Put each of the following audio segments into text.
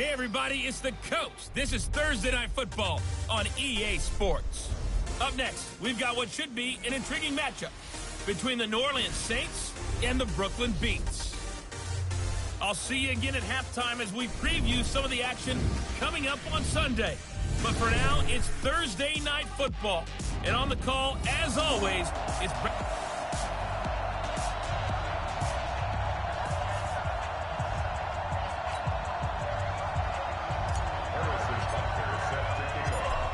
Hey, everybody, it's the Coach. This is Thursday Night Football on EA Sports. Up next, we've got what should be an intriguing matchup between the New Orleans Saints and the Brooklyn Beats. I'll see you again at halftime as we preview some of the action coming up on Sunday. But for now, it's Thursday Night Football. And on the call, as always, it's...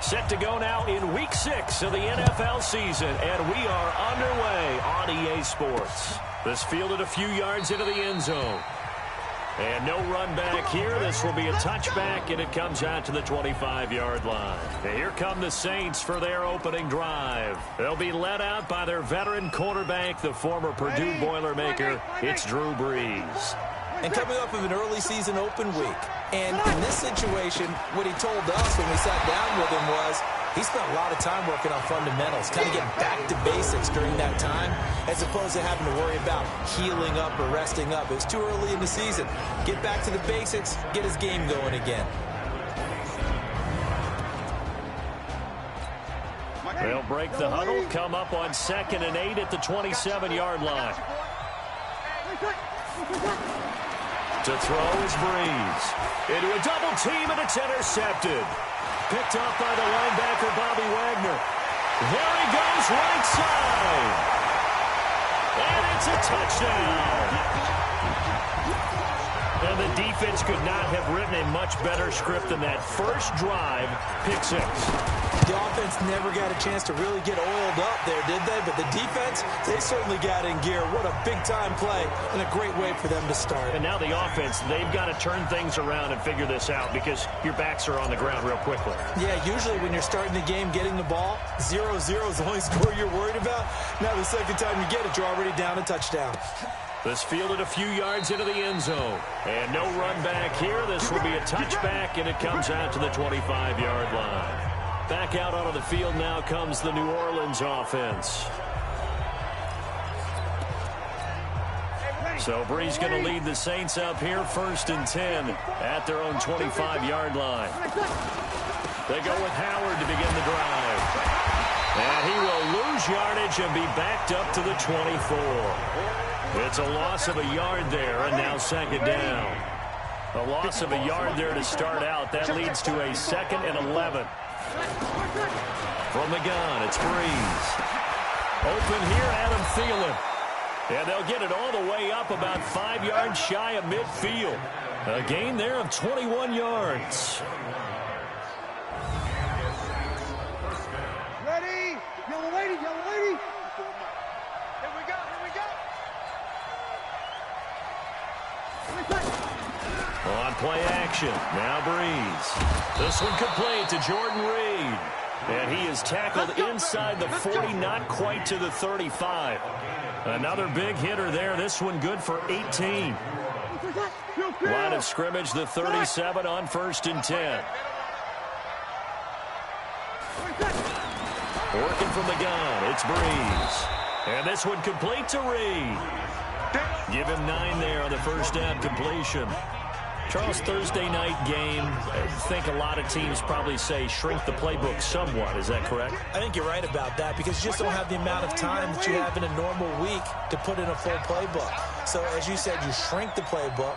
Set to go now in Week 6 of the NFL season, and we are underway on EA Sports. This fielded a few yards into the end zone. And no run back here. This will be a touchback, and it comes out to the 25-yard line. And here come the Saints for their opening drive. They'll be led out by their veteran quarterback, the former Purdue Boilermaker. It's Drew Brees. And coming off of an early season open week. And in this situation, what he told us when we sat down with him was he spent a lot of time working on fundamentals, kind of getting back to basics during that time, as opposed to having to worry about healing up or resting up. It was too early in the season. Get back to the basics, get his game going again. They'll break the huddle, come up on 2nd and 8 at the 27-yard line. To throw is Brees. Into a double team, and it's intercepted. Picked up by the linebacker, Bobby Wagner. There he goes, right side. And it's a touchdown. And the defense could not have written a much better script than that first drive, pick 6. The offense never got a chance to really get oiled up there, did they? But the defense, they certainly got in gear. What a big-time play and a great way for them to start. And now the offense, they've got to turn things around and figure this out because your backs are on the ground real quickly. Yeah, usually when you're starting the game, getting the ball, 0-0 is the only score you're worried about. Now the second time you get it, you're already down a touchdown. This fielded a few yards into the end zone. And no run back here. This will be a touchback, and it comes out to the 25-yard line. Back out onto the field now comes the New Orleans offense. So Brees going to lead the Saints up here, 1st and 10 at their own 25-yard line. They go with Howard to begin the drive. And he will lose yardage and be backed up to the 24. It's a loss of a yard there, and now 2nd down. A loss of a yard there to start out. That leads to a 2nd and 11. From the gun, it's Brees. Open here, Adam Thielen. And they'll get it all the way up about 5 yards shy of midfield. A gain there of 21 yards. Ready? Yellow lady, yellow lady. Here we go, here we go. On play action, now Brees. This one complete to Jordan Reed. And he is tackled inside the 40, not quite to the 35. Another big hitter there. This one good for 18. Line of scrimmage, the 37 on 1st and 10. Working from the gun, it's Brees. And this one complete to Reed. Give him 9 there on the first down completion. Charles, Thursday night game, I think a lot of teams probably say shrink the playbook somewhat. Is that correct? I think you're right about that because you just don't have the amount of time that you have in a normal week to put in a full playbook. So as you said, you shrink the playbook,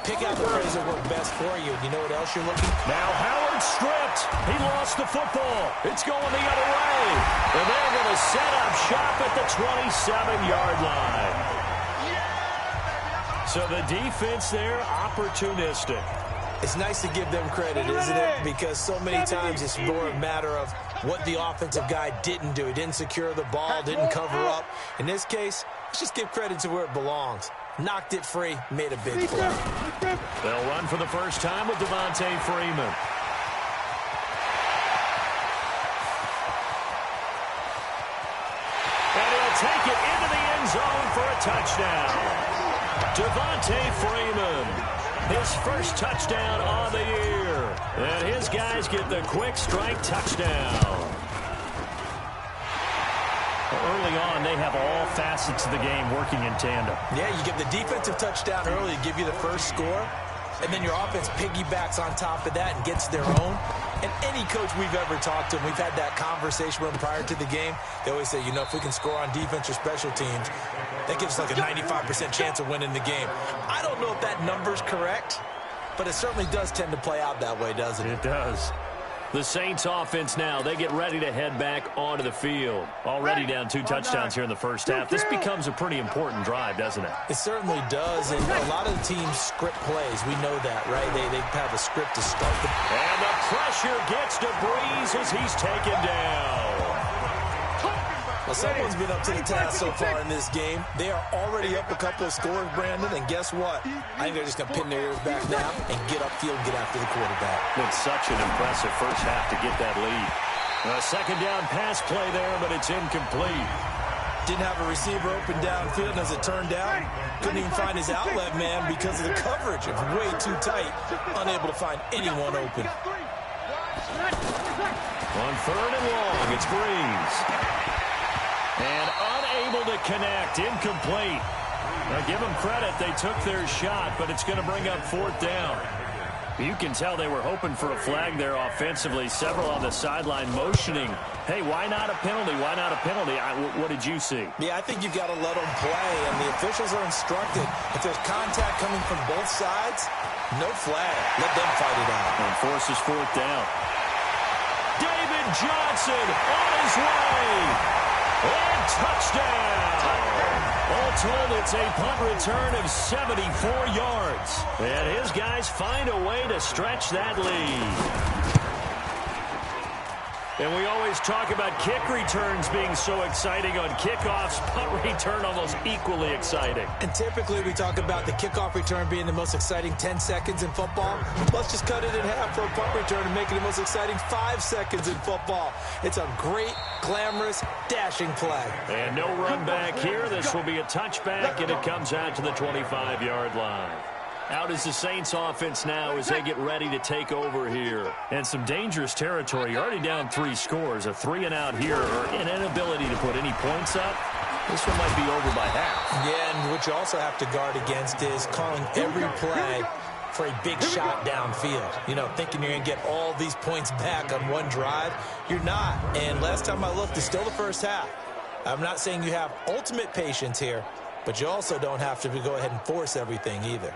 pick out the plays that work best for you. You know what else you're looking for? Now Howard stripped. He lost the football. It's going the other way. And they're going to set up shop at the 27-yard line. So the defense there, opportunistic. It's nice to give them credit, isn't it? Because so many times it's more a matter of what the offensive guy didn't do. He didn't secure the ball, didn't cover up. In this case, let's just give credit to where it belongs. Knocked it free, made a big play. They'll run for the first time with Devontae Freeman. And he'll take it into the end zone for a touchdown. Devontae Freeman, his first touchdown on the year. And his guys get the quick strike touchdown. Early on, they have all facets of the game working in tandem. Yeah, you give the defensive touchdown early, give you the first score. and then your offense piggybacks on top of that and gets their own. And any coach we've ever talked to, and we've had that conversation with them prior to the game, they always say, you know, if we can score on defense or special teams, that gives us like a 95% chance of winning the game. I don't know if that number's correct, but it certainly does tend to play out that way, doesn't it? It does. The Saints offense now, they get ready to head back onto the field. Already down 2 touchdowns here in the first half. This becomes a pretty important drive, doesn't it? It certainly does, and a lot of the teams script plays. We know that, right? They have a script to start the... And the pressure gets to Breeze as he's taken down. Well, someone's been up to the task so far in this game. They are already up a couple of scores, Brandon, and guess what? I think they're just going to pin their ears back now and get upfield and get after the quarterback. It's such an impressive first half to get that lead. A second down pass play there, but it's incomplete. Didn't have a receiver open downfield, and as it turned out, couldn't even find his outlet man because of the coverage. It was way too tight, unable to find anyone open. On 3rd and long, it's Breeze. And unable to connect, incomplete. Now give them credit, they took their shot, but it's going to bring up 4th down. You can tell they were hoping for a flag there offensively. Several on the sideline motioning. Hey, why not a penalty? Why not a penalty? What did you see? Yeah, I think you've got to let them play, and the officials are instructed. If there's contact coming from both sides, no flag. Let them fight it out. And forces 4th down. David Johnson on his way. And touchdown! All told, it's a punt return of 74 yards. And his guys find a way to stretch that lead. And we always talk about kick returns being so exciting on kickoffs. Punt return almost equally exciting. And typically we talk about the kickoff return being the most exciting 10 seconds in football. Let's just cut it in half for a punt return and make it the most exciting 5 seconds in football. It's a great, glamorous, dashing play. And no run back here. This will be a touchback, and it comes out to the 25-yard line. Out is the Saints offense now as they get ready to take over here. And some dangerous territory. You're already down 3 scores. A 3-and-out here, or an inability to put any points up. This one might be over by half. Yeah, and what you also have to guard against is calling every play for a big shot downfield. You know, thinking you're going to get all these points back on one drive. You're not. And last time I looked, it's still the first half. I'm not saying you have ultimate patience here, but you also don't have to go ahead and force everything either.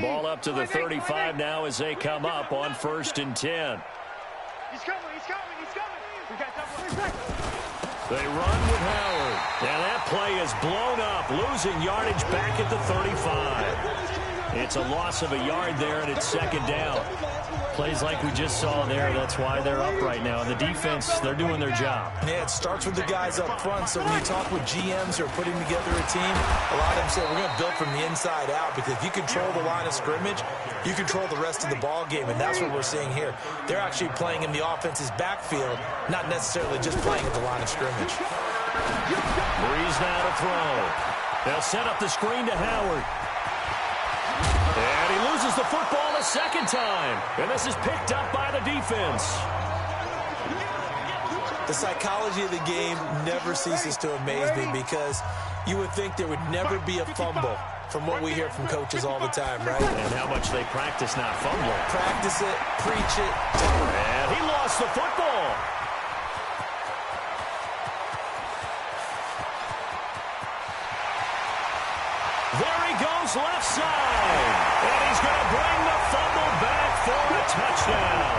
Ball up to the 35 now as they come up on 1st and 10. He's coming. We got double. They run with Howard. And that play is blown up, losing yardage back at the 35. It's a loss of a yard there, and it's 2nd down. Plays like we just saw there. That's why they're up right now. And the defense, they're doing their job. Yeah, it starts with the guys up front. So when you talk with GMs who are putting together a team, a lot of them say we're going to build from the inside out, because if you control the line of scrimmage, you control the rest of the ball game. And that's what we're seeing here. They're actually playing in the offense's backfield, not necessarily just playing at the line of scrimmage. Breeze now to throw. They'll set up the screen to Howard. And he loses the football a 2nd time. And this is picked up by the defense. The psychology of the game never ceases to amaze me, because you would think there would never be a fumble from what we hear from coaches all the time, right? And how much they practice not fumbling. Practice it, preach it. And he lost the football. There he goes left side. And he's going to bring the fumble back for a touchdown.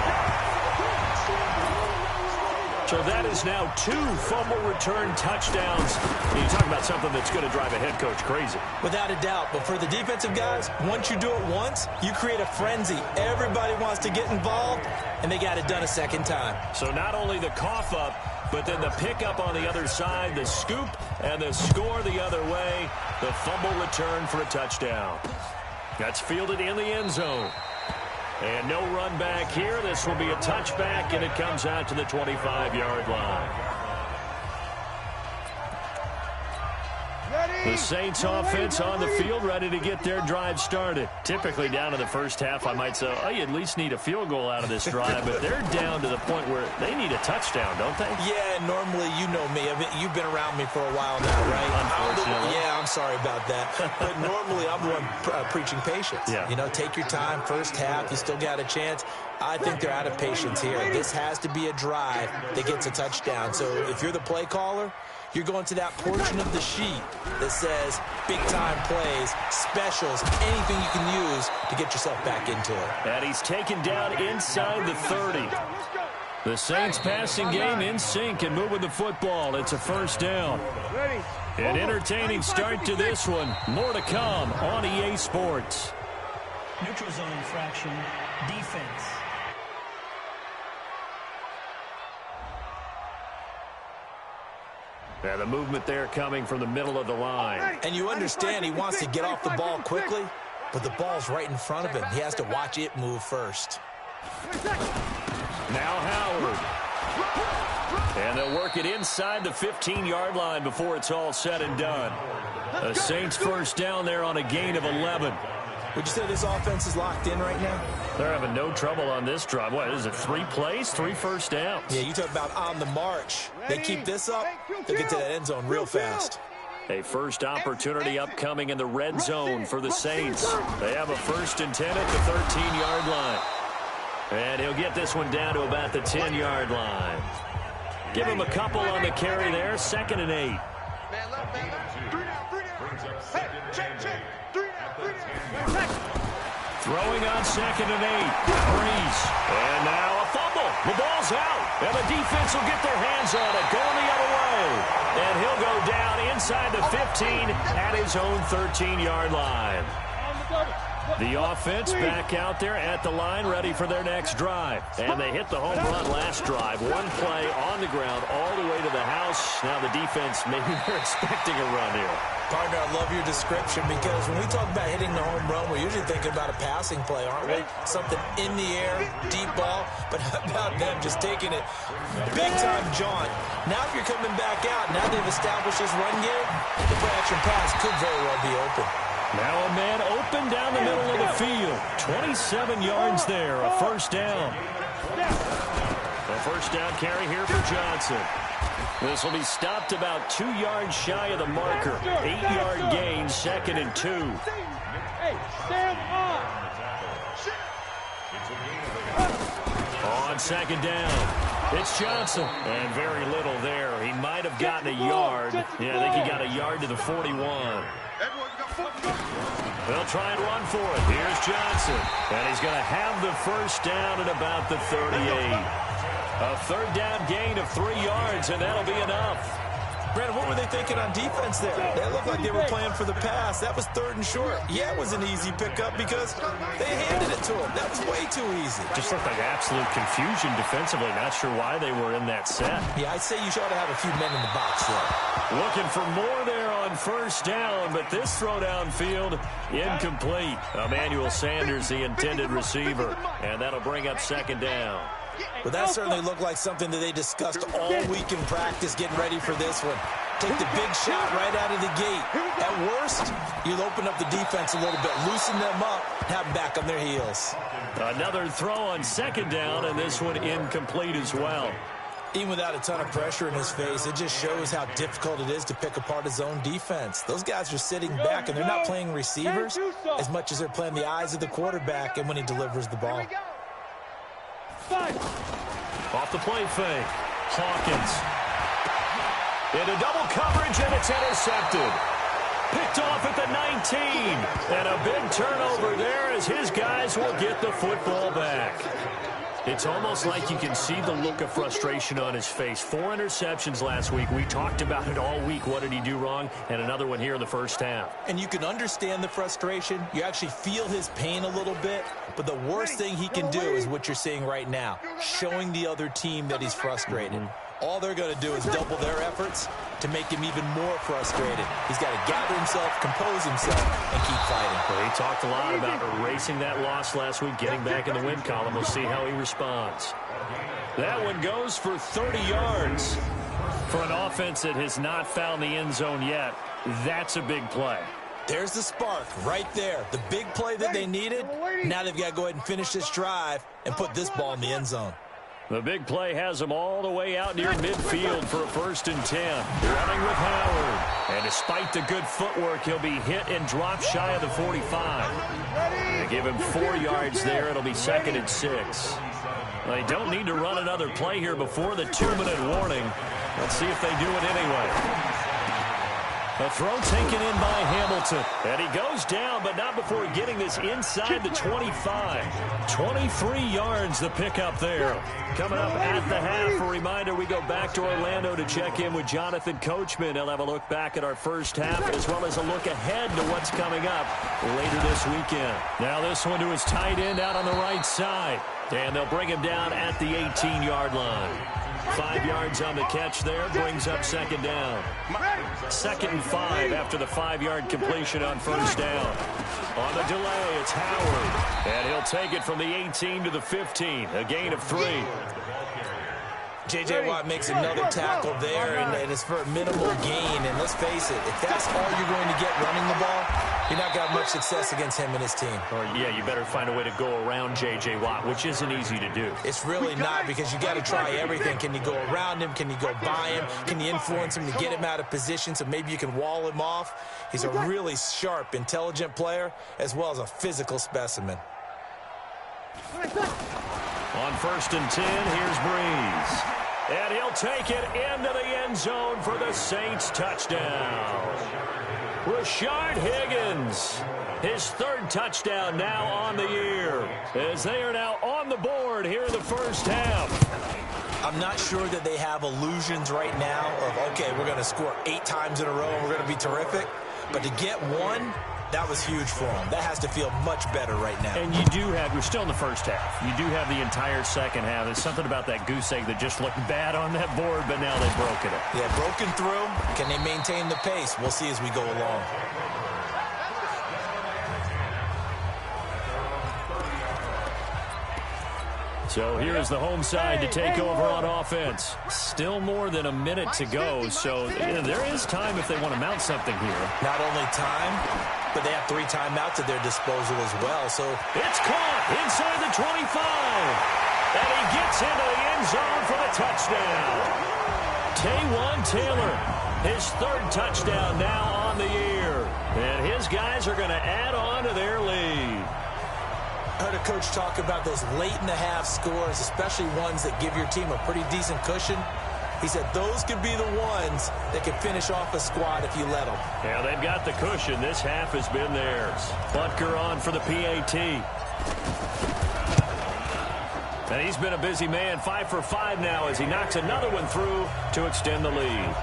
So that is now 2 fumble return touchdowns. You talk about something that's going to drive a head coach crazy. Without a doubt. But for the defensive guys, once you do it once, you create a frenzy. Everybody wants to get involved, and they got it done a 2nd time. So not only the cough up, but then the pickup on the other side, the scoop, and the score the other way. The fumble return for a touchdown. That's fielded in the end zone. And no run back here. This will be a touchback, and it comes out to the 25-yard line. Ready? The Saints offense on the field, ready to get their drive started. Typically down in the first half, I might say, oh, you at least need a field goal out of this drive, but they're down to the point where they need a touchdown, don't they? Yeah, normally, you know me. I mean, you've been around me for a while now, right? Unfortunately. Yeah, I'm sorry about that. But normally, I'm the one preaching patience. Yeah. You know, take your time. First half, you still got a chance. I think they're out of patience here. This has to be a drive that gets a touchdown. So if you're the play caller, you're going to that portion of the sheet that says big-time plays, specials, anything you can use to get yourself back into it. And he's taken down inside the 30. The Saints passing game in sync and moving the football. It's a first down. An entertaining start to this one. More to come on EA Sports. Neutral zone infraction, defense. And the movement there coming from the middle of the line. And you understand he wants to get off the ball quickly, but the ball's right in front of him. He has to watch it move first. Now Howard. And they'll work it inside the 15-yard line before it's all said and done. The Saints first down there on a gain of 11. Would you say this offense is locked in right now? They're having no trouble on this drive. What is it, 3 plays, 3 first downs? Yeah, you talk about on the march. They keep this up, they'll get to that end zone real fast. A first opportunity upcoming in the red zone for the Saints. They have a 1st and 10 at the 13-yard line. And he'll get this one down to about the 10-yard line. Give him a couple on the carry there, 2nd and 8. Throwing on 2nd and 8. Breeze. And now a fumble. The ball's out. And the defense will get their hands on it. Going the other way. And he'll go down inside the 15 at his own 13-yard line. The offense back out there at the line, ready for their next drive. And they hit the home run last drive. 1 play on the ground all the way to the house. Now the defense, maybe they're expecting a run here. Partner, I love your description because when we talk about hitting the home run, we're usually thinking about a passing play, aren't we? Something in the air, deep ball. But how about them just taking it big-time jaunt? Now if you're coming back out, now they've established this run game, the play-action pass could very well be open. Now a man open down the middle of the field. 27 yards there, a first down. A first down carry here for Johnson. This will be stopped about 2 yards shy of the marker. 8-yard gain, 2nd and 2. Hey, stand on. On 2nd down, it's Johnson. And very little there. He might have gotten a yard. Yeah, I think he got a yard to the 41. They'll try and run for it. Here's Johnson. And he's going to have the first down at about the 38. A 3rd down gain of 3 yards, and that'll be enough. Brandon, what were they thinking on defense there? They looked like they were playing for the pass. That was 3rd and short. Yeah, it was an easy pickup because they handed it to him. That was way too easy. Just looked like absolute confusion defensively. Not sure why they were in that set. Yeah, I'd say you should have a few men in the box there. Looking for more there on first down, but this throw downfield, incomplete. Emmanuel Sanders, the intended receiver, and that'll bring up 2nd down. Well, that certainly looked like something that they discussed all week in practice, getting ready for this one. Take the big shot right out of the gate. At worst, you'll open up the defense a little bit, loosen them up, have them back on their heels. Another throw on 2nd down, and this one incomplete as well. Even without a ton of pressure in his face, it just shows how difficult it is to pick apart his own defense. Those guys are sitting back, and they're not playing receivers as much as they're playing the eyes of the quarterback and when he delivers the ball. Off the play fake. Hawkins. Into double coverage, and it's intercepted. Picked off at the 19. And a big turnover there as his guys will get the football back. It's almost like you can see the look of frustration on his face. 4 interceptions last week. We talked about it all week. What did he do wrong? And another one here in the first half. And you can understand the frustration. You actually feel his pain a little bit. But the worst thing he can do is what you're seeing right now, showing the other team that he's frustrated. All they're going to do is double their efforts to make him even more frustrated. He's got to gather himself, compose himself, and keep fighting. Well, he talked a lot about erasing that loss last week, getting back in the win column. We'll see how he responds. That one goes for 30 yards for an offense that has not found the end zone yet. That's a big play. There's the spark right there. The big play that they needed. Now they've got to go ahead and finish this drive and put this ball in the end zone. The big play has them all the way out near midfield for a 1st and 10. Running with Howard. And despite the good footwork, he'll be hit and drop shy of the 45. They give him 4 yards there. It'll be 2nd and 6. They don't need to run another play here before the 2-minute warning. Let's see if they do it anyway. A throw taken in by Hamilton. And he goes down, but not before getting this inside the 25. 23 yards the pickup there. Coming up at the half, a reminder, we go back to Orlando to check in with Jonathan Coachman. He'll have a look back at our first half, as well as a look ahead to what's coming up later this weekend. Now this one to his tight end out on the right side. And they'll bring him down at the 18-yard line. 5 yards on the catch there, brings up 2nd down. 2nd and 5 after the 5-yard completion on 1st down. On the delay, it's Howard. And he'll take it from the 18 to the 15, a gain of 3. J.J. Watt makes another tackle there, and it's for a minimal gain. And let's face it, if that's all you're going to get running the ball, you're not going to have much success against him and his team. Or, yeah, you better find a way to go around J.J. Watt, which isn't easy to do. It's really not, because you got to try everything. Can you go around him? Can you go by him? Can you influence him to get him out of position so maybe you can wall him off? He's a really sharp, intelligent player, as well as a physical specimen. On 1st and 10, here's Breeze. And he'll take it into the end zone for the Saints touchdown. Rashard Higgins, his 3rd touchdown now on the year, as they are now on the board here in the first half. I'm not sure that they have illusions right now of, okay, we're going to score 8 times in a row and we're going to be terrific. But to get one, that was huge for them. That has to feel much better right now. And you do have, we're still in the first half. You do have the entire second half. There's something about that goose egg that just looked bad on that board, but now they've broken it. Yeah, broken through. Can they maintain the pace? We'll see as we go along. So here's the home side to take over on offense. Still more than a minute to go, so there is time if they want to mount something here. Not only time, but they have 3 timeouts at their disposal as well. So it's caught inside the 25. And he gets into the end zone for the touchdown. Taywan Taylor, his 3rd touchdown now on the year. And his guys are going to add on to their lead. I heard a coach talk about those late-in-the-half scores, especially ones that give your team a pretty decent cushion. He said those could be the ones that can finish off a squad if you let them. Yeah, they've got the cushion. This half has been theirs. Butker on for the PAT. And he's been a busy man, 5 for 5 now as he knocks another one through to extend the lead.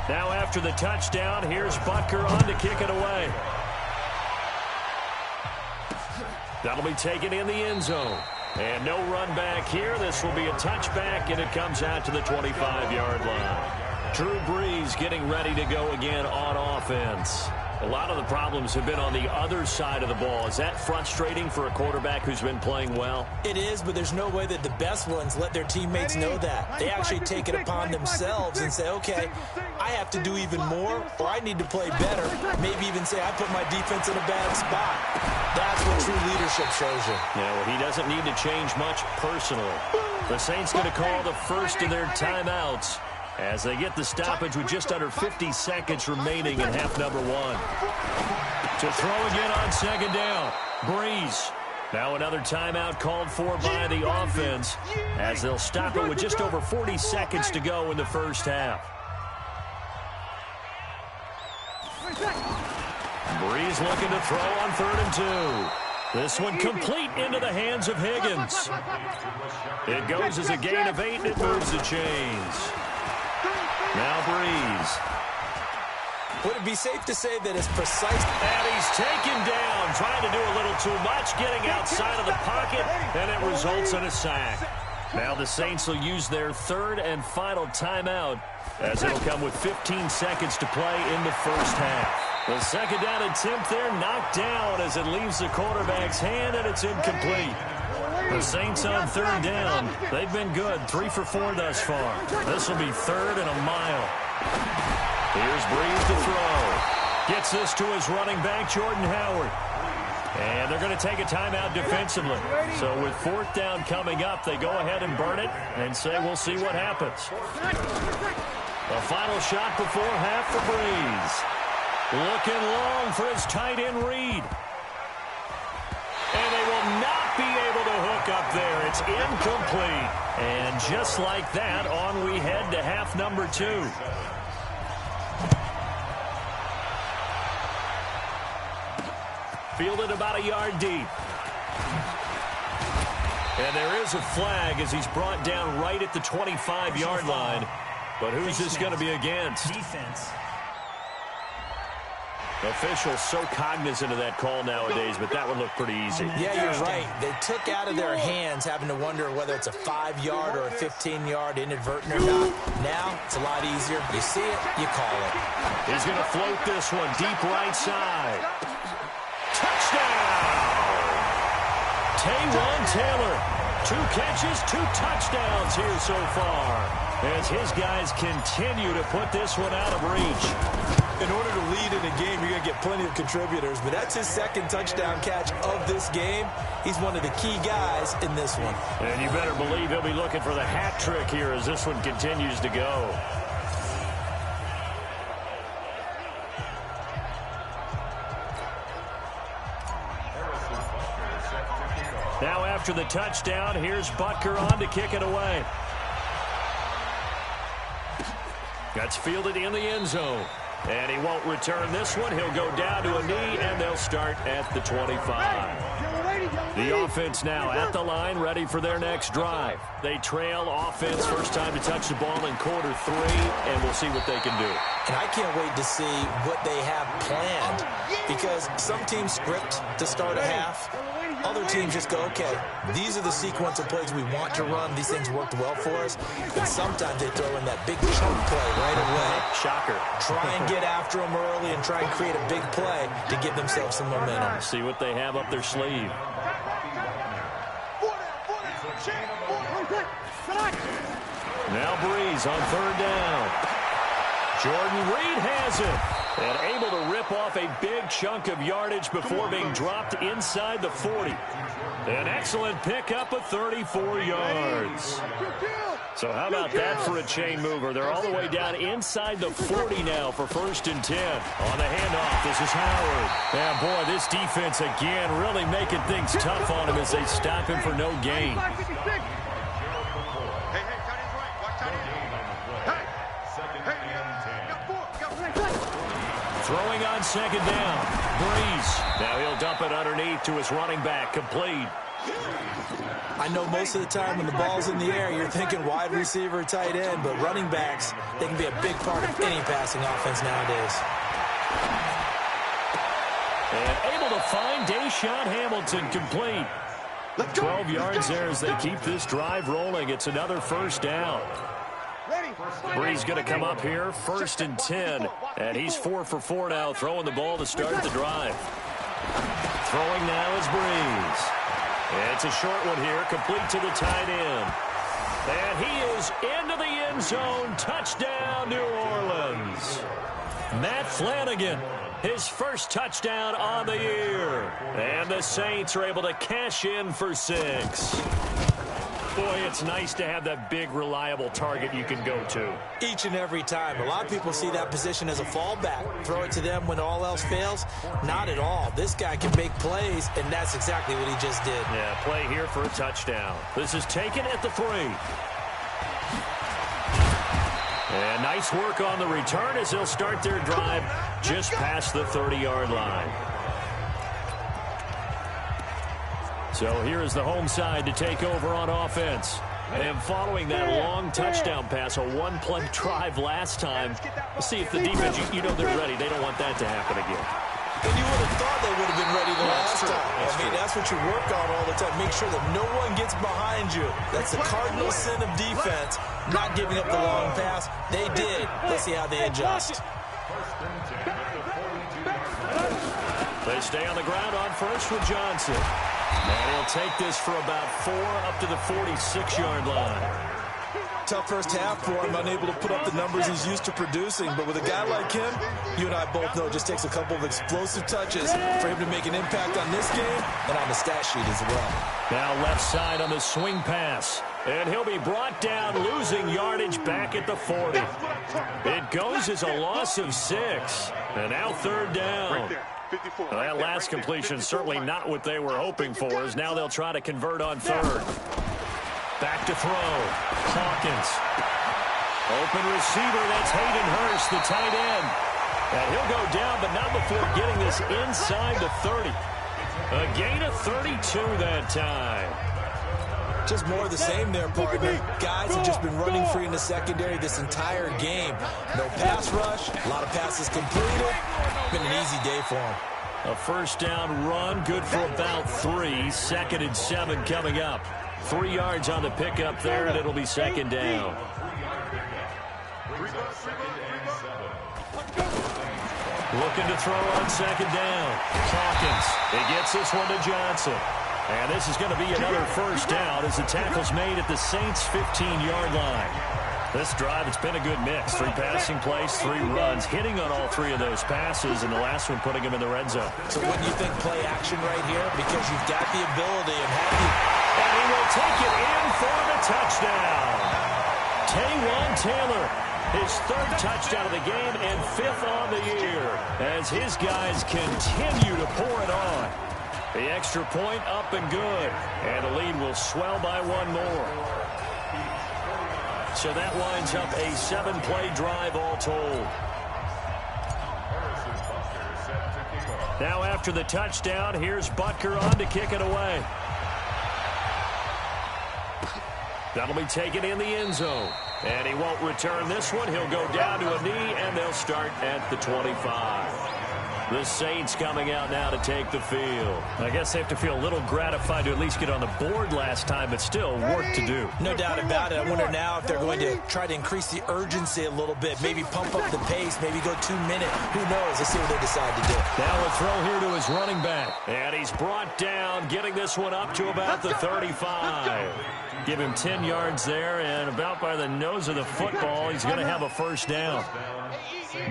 Now after the touchdown, here's Butker on to kick it away. That'll be taken in the end zone. And no run back here. This will be a touchback, and it comes out to the 25-yard line. Drew Brees getting ready to go again on offense. A lot of the problems have been on the other side of the ball. Is that frustrating for a quarterback who's been playing well? It is, but there's no way that the best ones let their teammates know that. They actually take it upon themselves and say, okay, I have to do even more, or I need to play better. Maybe even say, I put my defense in a bad spot. That's what true leadership shows you. Yeah, well, he doesn't need to change much personally. The Saints going to call the first of their timeouts as they get the stoppage with just under 50 seconds remaining in half number 1. To throw again on 2nd down. Breeze. Now another timeout called for by the offense as they'll stop it with just over 40 seconds to go in the first half. Breeze looking to throw on 3rd and 2. This one complete into the hands of Higgins. It goes as a gain of 8, and it moves the chains. Now Breeze. Would it be safe to say that it's precise? And he's taken down, trying to do a little too much, getting outside of the pocket, and it results in a sack. Now the Saints will use their 3rd and final timeout as it'll come with 15 seconds to play in the first half. The 2nd down attempt there knocked down as it leaves the quarterback's hand, and it's incomplete. The Saints on third down. They've been good, 3 for 4 thus far. This will be 3rd and a mile. Here's Breeze to throw. Gets this to his running back, Jordan Howard. And they're going to take a timeout defensively. So with 4th down coming up, they go ahead and burn it and say we'll see what happens. A final shot before half for Breeze. Looking long for his tight end Reed. And they will not be able to hook up there. It's incomplete. And just like that, on we head to half number 2. Fielded about a yard deep. And there is a flag as he's brought down right at the 25-yard line. But who's this going to be against? Defense. Officials so cognizant of that call nowadays, but that would look pretty easy. Yeah, you're right. They took out of their hands having to wonder whether it's a 5-yard or a 15-yard inadvertent or not. Now, it's a lot easier. You see it, you call it. He's going to float this one deep right side. Touchdown! Taywan Taylor. 2 catches, 2 touchdowns here so far, as his guys continue to put this one out of reach. In order to lead in a game, you're going to get plenty of contributors, but that's his 2nd touchdown catch of this game. He's one of the key guys in this one. And you better believe he'll be looking for the hat trick here as this one continues to go. Now after the touchdown, here's Butker on to kick it away. That's fielded in the end zone. And he won't return this one. He'll go down to a knee, and they'll start at the 25. The offense now at the line, ready for their next drive. They trail offense, first time to touch the ball in quarter 3, and we'll see what they can do. And I can't wait to see what they have planned, because some teams script to start a half. Other teams just go, okay, these are the sequence of plays we want to run. These things worked well for us. And sometimes they throw in that big chunk play right away. Shocker. Try and get after them early and try and create a big play to give themselves some momentum. See what they have up their sleeve. Now Breeze on 3rd down. Jordan Reed has it. And able to rip off a big chunk of yardage before being dropped inside the 40. An excellent pickup of 34 yards. So how about that for a chain mover? They're all the way down inside the 40 now for 1st and 10. On the handoff, this is Howard. And boy, this defense again really making things tough on him as they stop him for no gain. Throwing on 2nd down. Breeze. Now he'll dump it underneath to his running back. Complete. I know most of the time when the ball's in the air, you're thinking wide receiver, tight end, but running backs, they can be a big part of any passing offense nowadays. And able to find Deshaun Hamilton complete. 12 yards there as they keep this drive rolling. It's another 1st down. Breeze going to come up here, 1st and 10, and he's 4 for 4 now, throwing the ball to start the drive. Throwing now is Breeze. It's a short one here, complete to the tight end. And he is into the end zone. Touchdown, New Orleans. Matt Flanagan, his first touchdown on the year. And the Saints are able to cash in for 6. Boy, it's nice to have that big, reliable target you can go to. Each and every time. A lot of people see that position as a fallback. Throw it to them when all else fails. Not at all. This guy can make plays, and that's exactly what he just did. Yeah, play here for a touchdown. This is taken at the 3. And nice work on the return as they'll start their drive just past the 30-yard line. So here is the home side to take over on offense. And following that long touchdown pass, a one-play drive last time, let's see if the defense, you know they're ready. They don't want that to happen again. And you would have thought they would have been ready the last time. That's what you work on all the time. Make sure that no one gets behind you. That's the cardinal sin of defense, not giving up the long pass. They did. Let's see how they adjust. They stay on the ground on 1st with Johnson. And he'll take this for about 4 up to the 46-yard line. Tough first half for him, unable to put up the numbers he's used to producing. But with a guy like him, you and I both know it just takes a couple of explosive touches for him to make an impact on this game and on the stat sheet as well. Now left side on the swing pass. And he'll be brought down, losing yardage back at the 40. It goes as a loss of 6. And now third down. Well, that last completion certainly not what they were hoping for, as now they'll try to convert on third. Back to throw. Hawkins. Open receiver, that's Hayden Hurst, the tight end. And he'll go down, but not before getting this inside the 30. A gain of 32 that time. Just more of the same there, partner. Guys have just been running free in the secondary this entire game. No pass rush, a lot of passes completed. Been an easy day for him. A first down run, good for about 3. 2nd and 7 coming up. 3 yards on the pickup there, and it'll be second down. Looking to throw on second down. Hawkins. He gets this one to Johnson. And this is going to be another first down as the tackle's made at the Saints' 15-yard line. This drive, it's been a good mix. 3 passing plays, 3 runs, hitting on all 3 of those passes, and the last one putting him in the red zone. So when you think play action right here, because you've got the ability and have the... And he will take it in for the touchdown. Taywan Taylor, his 3rd touchdown of the game and 5th on the year, as his guys continue to pour it on. The extra point up and good, and the lead will swell by 1 more. So that winds up a 7-play drive all told. Now after the touchdown, here's Butker on to kick it away. That'll be taken in the end zone. And he won't return this one. He'll go down to a knee, and they'll start at the 25. The Saints coming out now to take the field. I guess they have to feel a little gratified to at least get on the board last time, but still work to do. No doubt about it. I wonder now if they're going to try to increase the urgency a little bit, maybe pump up the pace, maybe go 2-minute. Who knows? Let's see what they decide to do. Now a throw here to his running back. And he's brought down, getting this one up to about the 35. Give him 10 yards there, and about by the nose of the football, he's going to have a first down.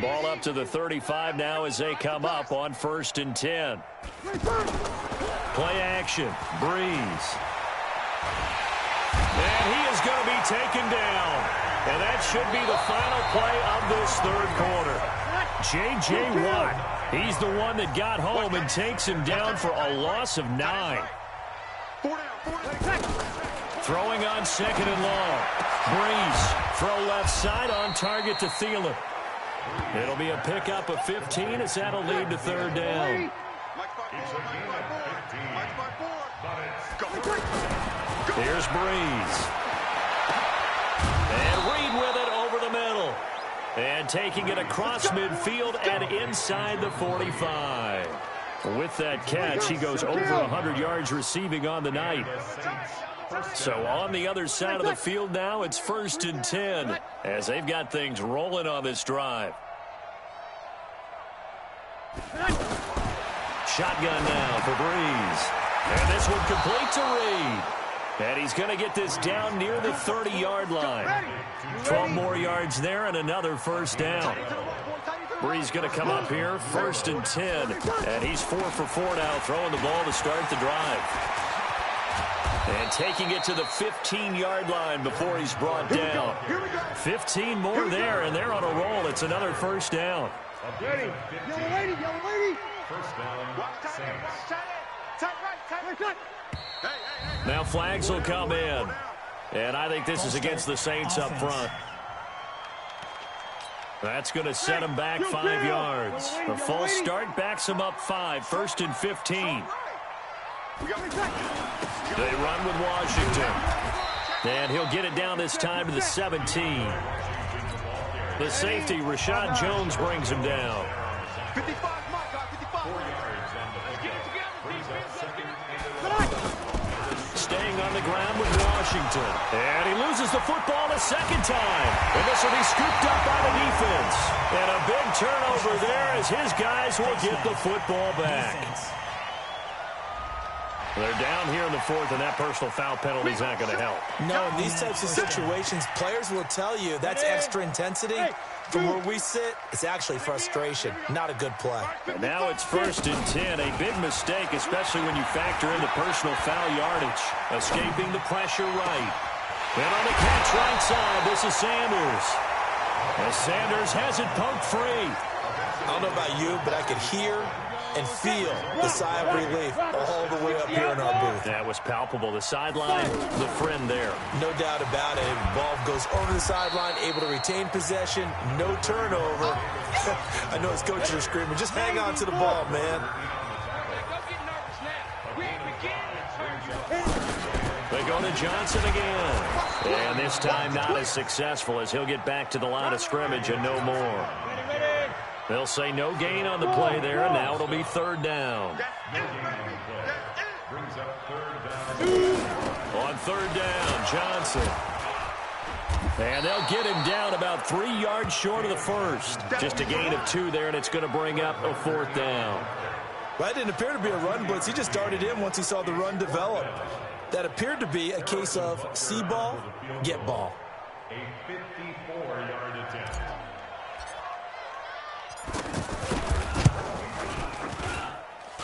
Ball up to the 35 now as they come up on 1st and 10. Play action. Breeze. And he is going to be taken down. And that should be the final play of this 3rd quarter. J.J. Watt, he's the one that got home and takes him down for a loss of 9. Throwing on 2nd and long. Breeze, throw left side on target to Thielen. It'll be a pickup of 15 as that'll lead to 3rd down. Here's Breeze. And Reed with it over the middle. And taking it across midfield and inside the 45. With that catch, he goes over 100 yards receiving on the night. So on the other side of the field now, it's 1st and 10 as they've got things rolling on this drive. Shotgun now for Breeze. And this one complete to Reed. And he's going to get this down near the 30-yard line. 12 more yards there and another first down. Breeze going to come up here, 1st and 10. And he's 4 for 4 now, throwing the ball to start the drive. And taking it to the 15-yard line before he's brought down. 15 more there, and they're on a roll. It's another first down. Yellow lady, yellow lady. First down, Saints. Now flags will come in. And I think this is against the Saints up front. That's going to set them back 5 yards. A false start backs them up 5. 1st and 15. They run with Washington. And he'll get it down this time to the 17. The safety, Rashad Jones, brings him down. Staying on the ground with Washington. And he loses the football a second time. And this will be scooped up by the defense. And a big turnover there as his guys will get the football back. They're down here in the fourth, and that personal foul penalty is not going to help. No, in these types of situations, players will tell you that's extra intensity. From where we sit, it's actually frustration, not a good play. And now it's 1st and 10, a big mistake, especially when you factor in the personal foul yardage. Escaping the pressure right. And on the catch right side, this is Sanders. As Sanders has it poked free. I don't know about you, but I could hear and feel the sigh of relief all the way up here in our booth. That was palpable. The sideline, the friend there. No doubt about it. Ball goes over the sideline, able to retain possession, no turnover. I know his coaches are screaming, just hang on to the ball, man. They go to Johnson again. And this time not as successful as he'll get back to the line of scrimmage and no more. They'll say no gain on the play there, and now it'll be 3rd down. On 3rd down, Johnson. And they'll get him down about 3 yards short of the first. Just a gain of 2 there, and it's going to bring up a 4th down. Well, that didn't appear to be a run blitz. He just darted in once he saw the run develop. That appeared to be a case of see ball, get ball. A 54-yard attempt.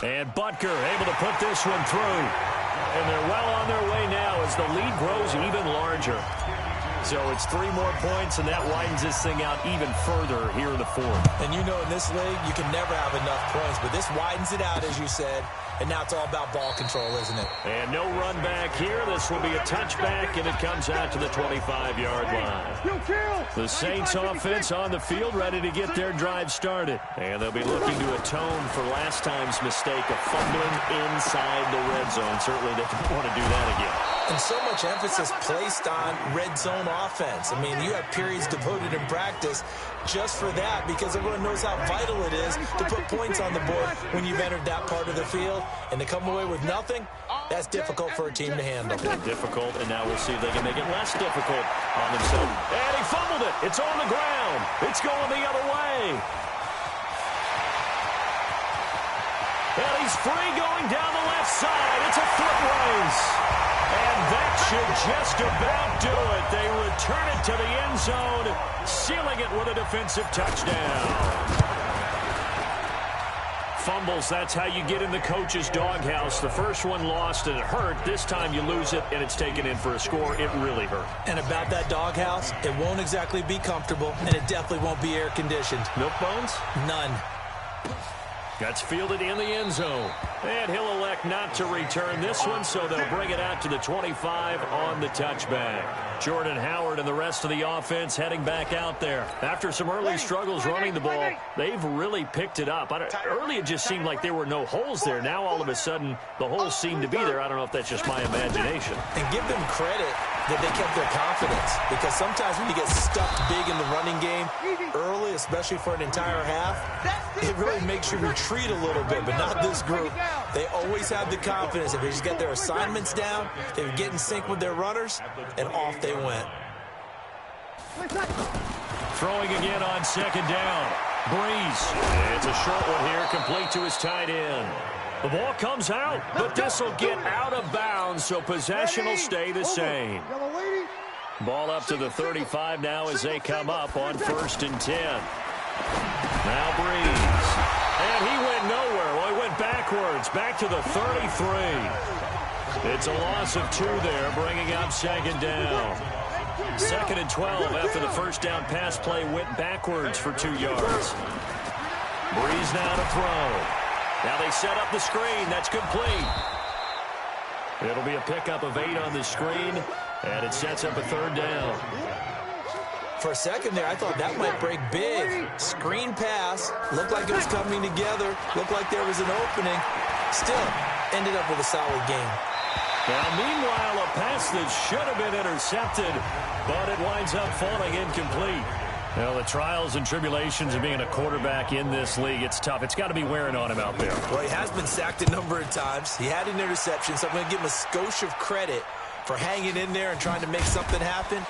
And Butker able to put this one through. And they're well on their way now as the lead grows even larger. So it's 3 more points, and that widens this thing out even further here in the 4th. And you know in this league, you can never have enough points, but this widens it out, as you said. And now it's all about ball control, isn't it? And no run back here. This will be a touchback, and it comes out to the 25-yard line. The Saints offense on the field, ready to get their drive started. And they'll be looking to atone for last time's mistake of fumbling inside the red zone. Certainly they don't want to do that again. And so much emphasis placed on red zone offense. I mean, you have periods devoted in practice just for that because everyone knows how vital it is to put points on the board when you've entered that part of the field. And to come away with nothing, that's difficult for a team to handle. Difficult, and now we'll see if they can make it less difficult on themselves. And he fumbled it. It's on the ground. It's going the other way. And he's free going down the left side. It's a foot race. And that should just about do it. They return it to the end zone, sealing it with a defensive touchdown. Fumbles, that's how you get in the coach's doghouse. The first one lost and it hurt. This time you lose it and it's taken in for a score. It really hurt. And about that doghouse, it won't exactly be comfortable, and it definitely won't be air-conditioned. Milk bones? None. That's fielded in the end zone. And he'll elect not to return this one, so they'll bring it out to the 25 on the touchback. Jordan Howard and the rest of the offense heading back out there. After some early struggles running the ball, they've really picked it up. Early it just seemed like there were no holes there. Now all of a sudden the holes seem to be there. I don't know if that's just my imagination. And give them credit that they kept their confidence, because sometimes when you get stuck big in the running game early, especially for an entire half, it really makes you retreat a little bit, but not this group. They always have the confidence. If they just get their assignments down, they would get in sync with their runners, and off they went. Throwing again on 2nd down. Breeze. It's a short one here, complete to his tight end. The ball comes out, but this will get out of bounds, so possession will stay the same. Ball up to the 35 now as they come up on 1st and 10. Now Breeze. And he went nowhere. Well, he went backwards, back to the 33. It's a loss of 2 there, bringing up 2nd down. 2nd and 12 after the first down pass play went backwards for 2 yards. Breeze now to throw. Now they set up the screen. That's complete. It'll be a pickup of 8 on the screen, and it sets up a 3rd down. For a second there, I thought that might break big. Screen pass. Looked like it was coming together. Looked like there was an opening. Still, ended up with a solid game. Now, meanwhile, a pass that should have been intercepted, but it winds up falling incomplete. Well, the trials and tribulations of being a quarterback in this league, it's tough. It's got to be wearing on him out there. Well, he has been sacked a number of times. He had an interception, so I'm going to give him a skosh of credit for hanging in there and trying to make something happen,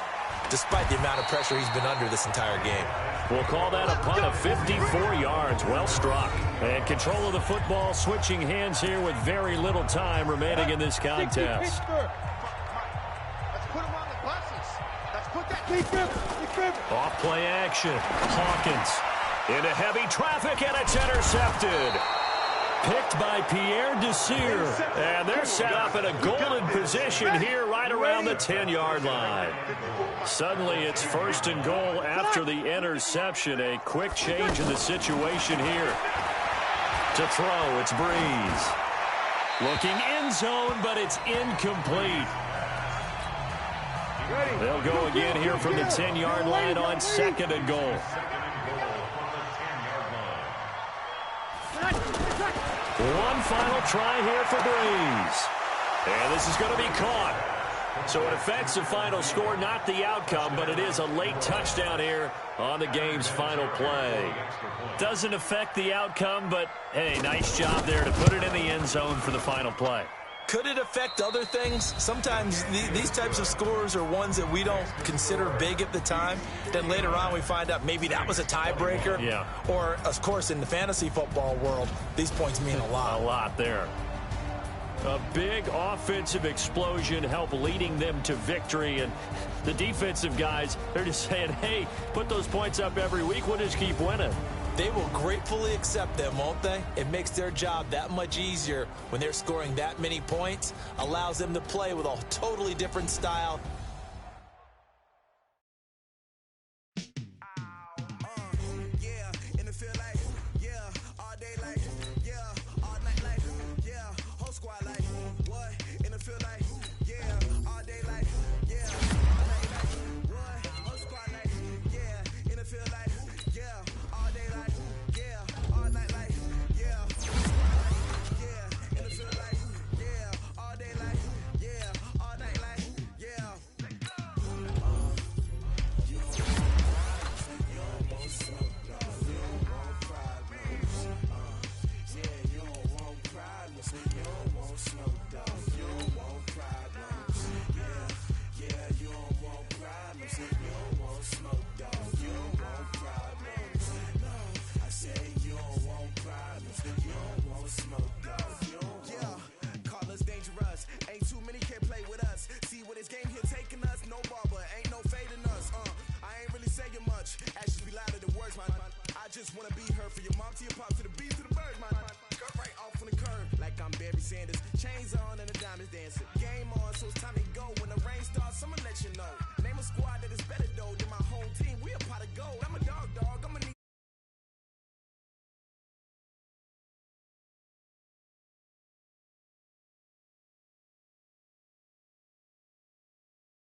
despite the amount of pressure he's been under this entire game. We'll call that a punt of 54 yards. Well struck. And control of the football switching hands here with very little time remaining in this contest. Let's put them on the buses. Let's put that defense. Off play action. Hawkins into heavy traffic, and it's intercepted. Picked by Pierre Desir. And they're set up in a golden position here right around the 10-yard line. Suddenly it's 1st and goal after the interception. A quick change in the situation here. To throw, it's Breeze. Looking end zone, but it's incomplete. They'll go again here from the 10-yard line on 2nd and goal. One final try here for Breeze. And this is going to be caught. So it affects the final score, not the outcome, but it is a late touchdown here on the game's final play. Doesn't affect the outcome, but, hey, nice job there to put it in the end zone for the final play. Could it affect other things? Sometimes these types of scores are ones that we don't consider big at the time. Then later on we find out maybe that was a tiebreaker. Yeah. Or, of course, in the fantasy football world, these points mean a lot. A lot there. A big offensive explosion helped leading them to victory. And the defensive guys, they're just saying, hey, put those points up every week. We'll just keep winning. They will gratefully accept them, won't they? It makes their job that much easier when they're scoring that many points. Allows them to play with a totally different style. Chains on and the diamonds dancing. Game on, so it's time to